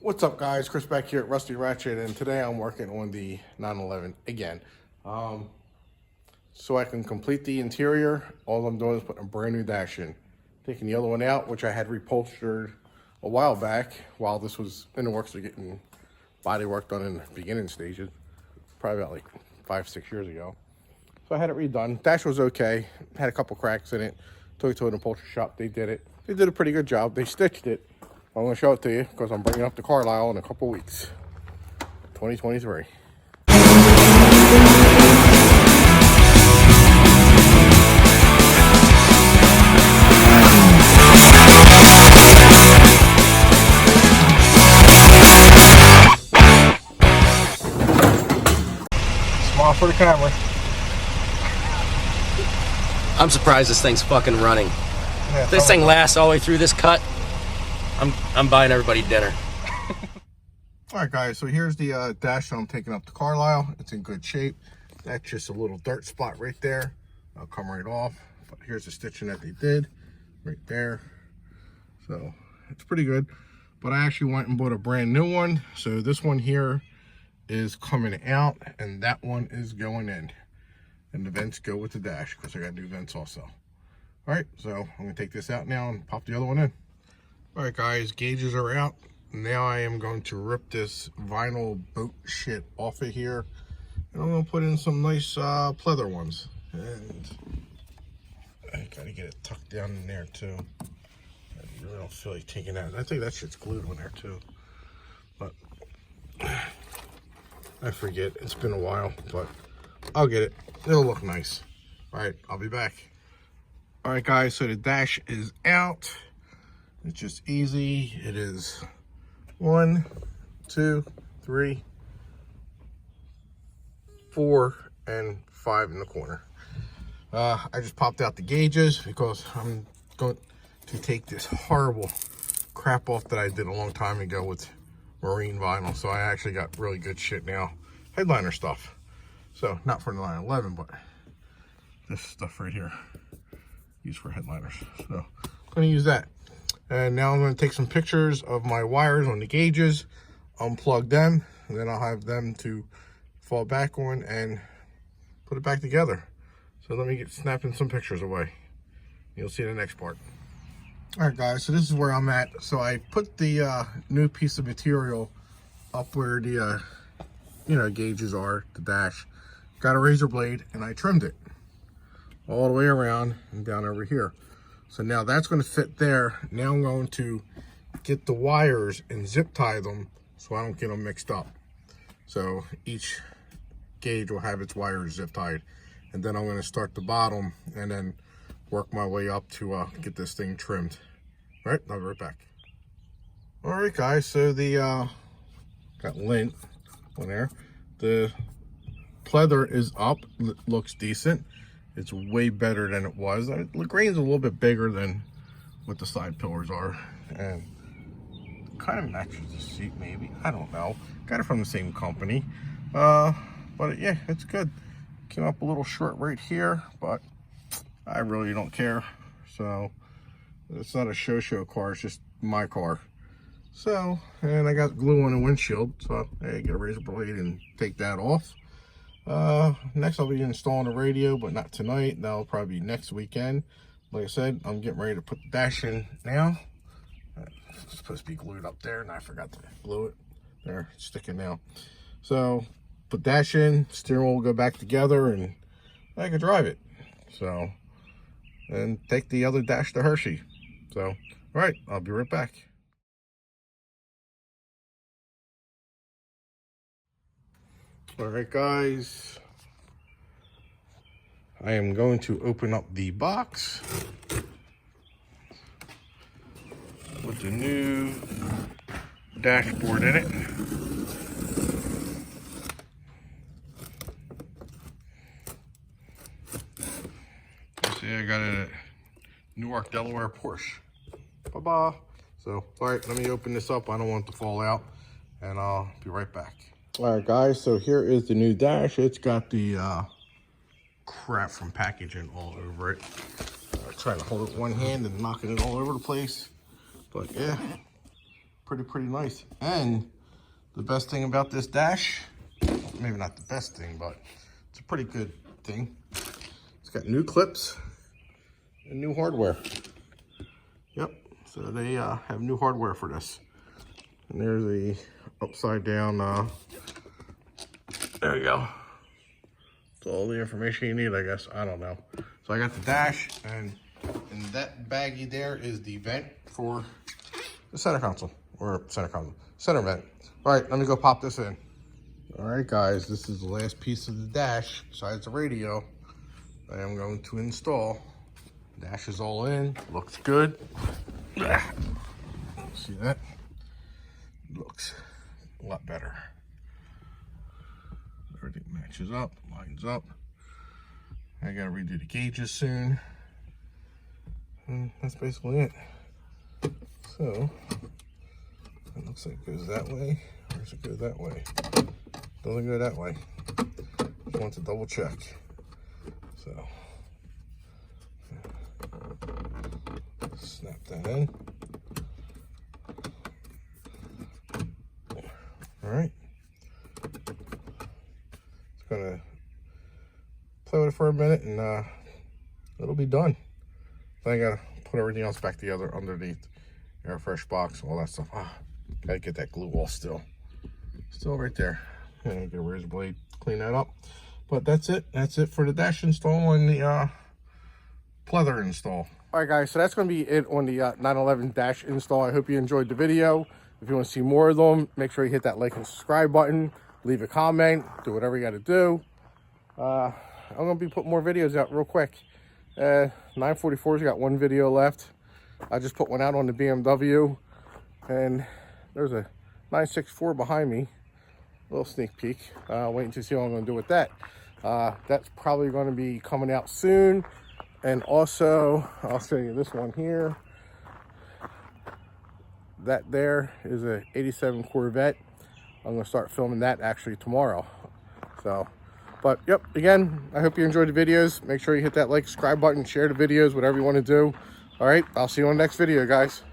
What's up, guys? Chris back here at Rusty Ratchet, and today I'm working on the 911 again. So I can complete the interior. All I'm doing is putting a brand new dash in. Taking the other one out, which I had reupholstered a while back while this was in the works of getting body work done in the beginning stages, probably about like 5-6 years ago. So I had it redone. Dash was okay. Had a couple cracks in it. Took it to an upholstery shop. They did it. They did a pretty good job. They stitched it. I'm going to show it to you because I'm bringing up to Carlisle in a couple weeks. 2023. Smile for the camera. I'm surprised this thing's fucking running. Yeah, If this thing lasts all the way through this cut, I'm buying everybody dinner. All right, guys, so here's the dash that I'm taking up to Carlisle. It's in good shape. That's just a little dirt spot right there. I'll come right off. But here's the stitching that they did right there. So it's pretty good. But I actually went and bought a brand new one. So this one here is coming out and that one is going in. And the vents go with the dash because I got new vents also. All right, so I'm gonna take this out now and pop the other one in. All right, guys, gauges are out. Now I am going to rip this vinyl boat shit off of here. And I'm gonna put in some nice pleather ones. And I gotta get it tucked down in there too. I really don't feel like taking that. I think that shit's glued on there too. But I forget, it's been a while, but I'll get it. It'll look nice. All right, I'll be back. All right, guys, so the dash is out. It's just easy. It is 1, 2, 3, 4, and 5 in the corner. I just popped out the gauges because I'm going to take this horrible crap off that I did a long time ago with marine vinyl. So I actually got really good shit now. Headliner stuff. So not for the 911, but this stuff right here. Used for headliners. So I'm going to use that. And now I'm going to take some pictures of my wires on the gauges, unplug them, and then I'll have them to fall back on and put it back together. So let me get snapping some pictures away. You'll see the next part. All right, guys, so this is where I'm at. So I put the new piece of material up where the gauges are, the dash. Got a razor blade and I trimmed it all the way around and down over here. So now that's going to fit there. Now I'm going to get the wires and zip tie them so I don't get them mixed up. So each gauge will have its wires zip tied. And then I'm going to start the bottom and then work my way up to get this thing trimmed. All right, I'll be right back. All right, guys, so the got lint on there. The pleather is up, looks decent. It's way better than it was. The grain's a little bit bigger than what the side pillars are. And kind of matches the seat maybe. I don't know. Got it from the same company. But yeah, it's good. Came up a little short right here, but I really don't care. So it's not a show car, it's just my car. So, and I got glue on the windshield. So I get a razor blade and take that off. Next I'll be installing a radio, but not tonight. That'll probably be next weekend. Like I said, I'm getting ready to put the dash in now. It's supposed to be glued up there and I forgot to glue it. There, it's sticking now. So put dash in, steering wheel will go back together and I can drive it. So, and take the other dash to Hershey. So, all right, I'll be right back. All right, guys, I am going to open up the box with the new dashboard in it. See, I got it at Newark, Delaware Porsche. Bye-bye. So, all right, let me open this up. I don't want it to fall out, and I'll be right back. All right, guys, so here is the new dash. It's got the crap from packaging all over it. Trying to hold it with one hand and knocking it all over the place. But yeah, pretty nice. And the best thing about this dash, maybe not the best thing, but it's a pretty good thing. It's got new clips and new hardware. Yep, so they have new hardware for this. And there's the upside down, there you go. That's all the information you need, I guess. I don't know. So I got the dash, and in that baggie there is the vent for the center console, center vent. All right, let me go pop this in. All right, guys, this is the last piece of the dash, besides the radio, I am going to install. Dash is all in, looks good. See that? Looks a lot better. Everything matches up, lines up. I gotta redo the gauges soon. And that's basically it. So, it looks like it goes that way, or does it go that way? Doesn't go that way. Just want to double check. So, snap that in. All right. It's gonna play with it for a minute, and it'll be done. Then I gotta put everything else back together underneath, air fresh box, all that stuff. Gotta get that glue all still right there. And get a razor blade, clean that up. But that's it. That's it for the dash install and the pleather install. All right, guys. So that's going to be it on the 911 dash install. I hope you enjoyed the video. If you want to see more of them, make sure you hit that like and subscribe button. Leave a comment. Do whatever you got to do. I'm going to be putting more videos out real quick. 944's got one video left. I just put one out on the BMW, and there's a 964 behind me. A little sneak peek. Waiting to see what I'm going to do with that. That's probably going to be coming out soon. And also, I'll show you this one here. That there is a 87 Corvette. I'm going to start filming that actually tomorrow. So, but yep, again, I hope you enjoyed the videos. Make sure you hit that like, subscribe button, share the videos, whatever you want to do. All right, I'll see you on the next video, guys.